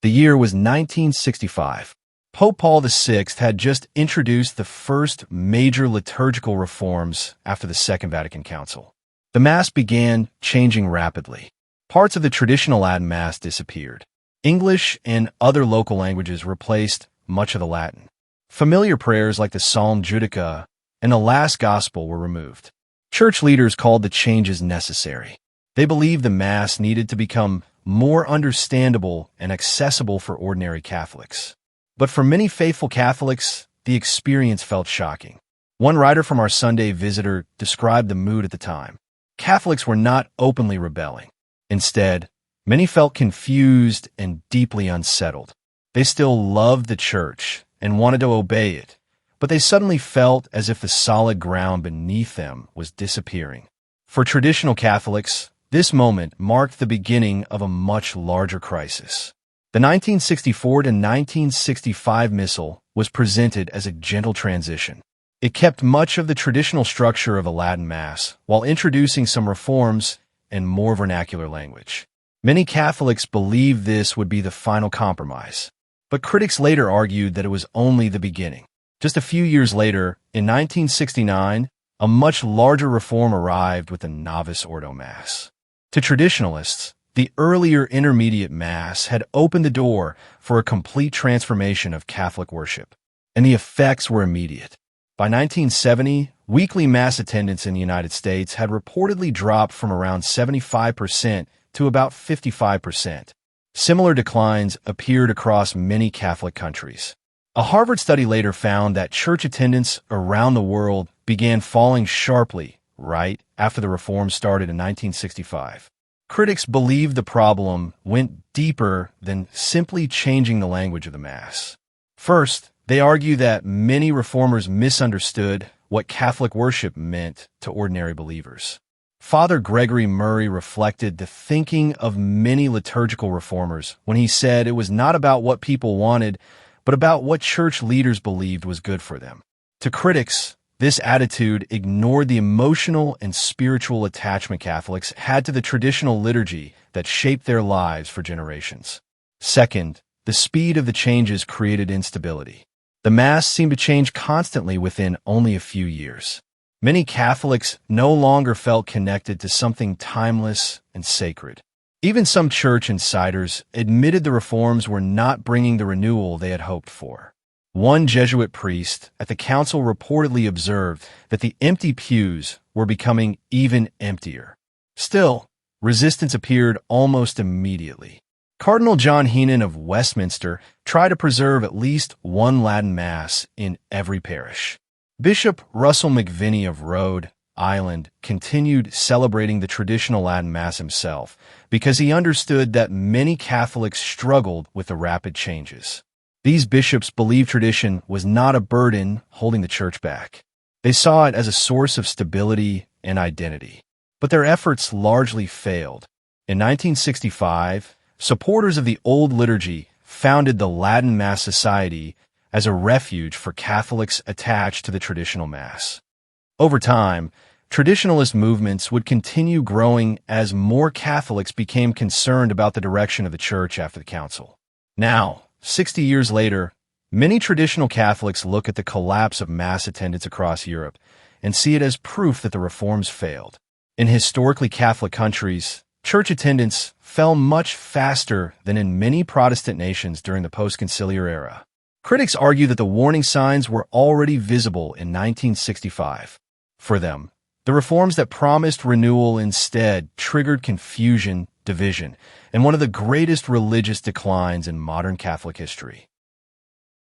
The year was 1965. Pope Paul VI had just introduced the first major liturgical reforms after the Second Vatican Council. The Mass began changing rapidly. Parts of the traditional Latin Mass disappeared. English and other local languages replaced much of the Latin. Familiar prayers like the Psalm Judica and the Last Gospel were removed. Church leaders called the changes necessary. They believed the Mass needed to become more understandable and accessible for ordinary Catholics. But for many faithful Catholics, the experience felt shocking. One writer from our Sunday Visitor described the mood at the time. Catholics were not openly rebelling. Instead, many felt confused and deeply unsettled. They still loved the Church and wanted to obey it, but they suddenly felt as if the solid ground beneath them was disappearing. For traditional Catholics, this moment marked the beginning of a much larger crisis. The 1964 to 1965 Missal was presented as a gentle transition. It kept much of the traditional structure of a Latin Mass while introducing some reforms and more vernacular language. Many Catholics believed this would be the final compromise, but critics later argued that it was only the beginning. Just a few years later, in 1969, a much larger reform arrived with the Novus Ordo Mass. To traditionalists, the earlier intermediate Mass had opened the door for a complete transformation of Catholic worship, and the effects were immediate. By 1970, weekly Mass attendance in the United States had reportedly dropped from around 75% to about 55%. Similar declines appeared across many Catholic countries. A Harvard study later found that church attendance around the world began falling sharply right after the reform started in 1965. Critics believe the problem went deeper than simply changing the language of the Mass. First, they argue that many reformers misunderstood what Catholic worship meant to ordinary believers. Father Gregory Murray reflected the thinking of many liturgical reformers when he said it was not about what people wanted, but about what church leaders believed was good for them. To critics, this attitude ignored the emotional and spiritual attachment Catholics had to the traditional liturgy that shaped their lives for generations. Second, the speed of the changes created instability. The Mass seemed to change constantly within only a few years. Many Catholics no longer felt connected to something timeless and sacred. Even some church insiders admitted the reforms were not bringing the renewal they had hoped for. One Jesuit priest at the council reportedly observed that the empty pews were becoming even emptier. Still, resistance appeared almost immediately. Cardinal Heenan of Westminster tried to preserve at least one Latin Mass in every parish. Bishop Russell McVinney of Rhode Island continued celebrating the traditional Latin Mass himself because he understood that many Catholics struggled with the rapid changes. These bishops believed tradition was not a burden holding the Church back. They saw it as a source of stability and identity. But their efforts largely failed. In 1965, supporters of the old liturgy founded the Latin Mass Society as a refuge for Catholics attached to the traditional Mass. Over time, traditionalist movements would continue growing as more Catholics became concerned about the direction of the Church after the Council. Now, 60 years later, many traditional Catholics look at the collapse of Mass attendance across Europe and see it as proof that the reforms failed. In historically Catholic countries, church attendance fell much faster than in many Protestant nations during the post-conciliar era. Critics argue that the warning signs were already visible in 1965. For them, the reforms that promised renewal instead triggered confusion, division, and one of the greatest religious declines in modern Catholic history.